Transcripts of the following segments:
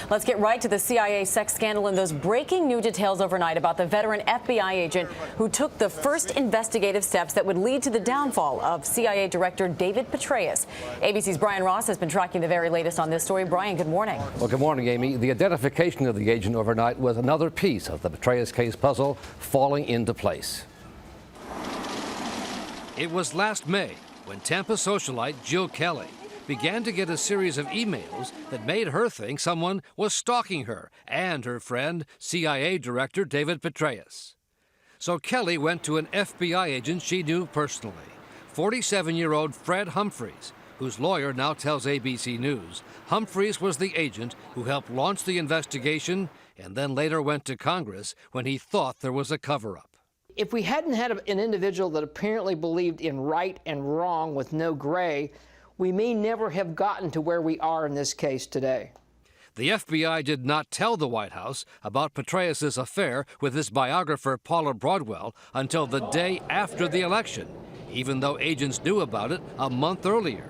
Let's get right to the CIA sex scandal and those breaking new details overnight about the veteran FBI agent who took the first investigative steps that would lead to the downfall of CIA Director David Petraeus. ABC's Brian Ross has been tracking the very latest on this story. Brian, good morning. Well, good morning, Amy. The identification of the agent overnight was another piece of the Petraeus case puzzle falling into place. It was last May when Tampa socialite Jill Kelly began to get a series of emails that made her think someone was stalking her and her friend, CIA Director David Petraeus. So Kelly went to an FBI agent she knew personally, 47-year-old Fred Humphries, whose lawyer now tells ABC News Humphries was the agent who helped launch the investigation and then later went to Congress when he thought there was a cover-up. If we hadn't had an individual that apparently believed in right and wrong with no gray, we may never have gotten to where we are in this case today. The FBI did not tell the White House about Petraeus' affair with his biographer Paula Broadwell until the day after the election, even though agents knew about it a month earlier.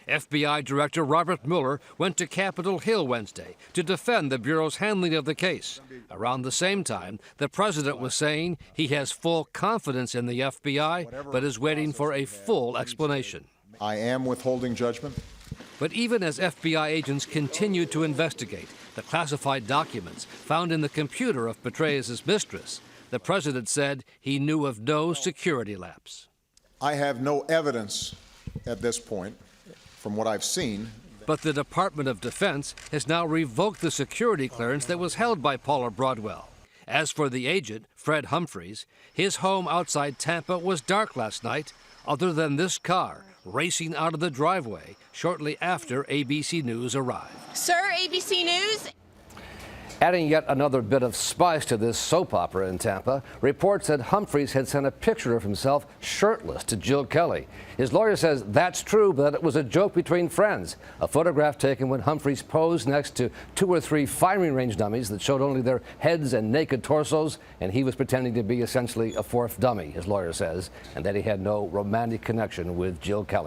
FBI Director Robert Mueller went to Capitol Hill Wednesday to defend the Bureau's handling of the case. Around the same time, the president was saying he has full confidence in the FBI, but is waiting for a full explanation. I am withholding judgment. But even as FBI agents continued to investigate the classified documents found in the computer of Petraeus' mistress, the president said he knew of no security lapse. I have no evidence at this point, from what I've seen. But the Department of Defense has now revoked the security clearance that was held by Paula Broadwell. As for the agent, Fred Humphries, his home outside Tampa was dark last night, other than this car racing out of the driveway shortly after ABC News arrived. Sir, ABC News? Adding yet another bit of spice to this soap opera in Tampa, reports that Humphries had sent a picture of himself shirtless to Jill Kelly. His lawyer says that's true, but it was a joke between friends. A photograph taken when Humphries posed next to 2 or 3 firing range dummies that showed only their heads and naked torsos, and he was pretending to be essentially a fourth dummy, his lawyer says, and that he had no romantic connection with Jill Kelly.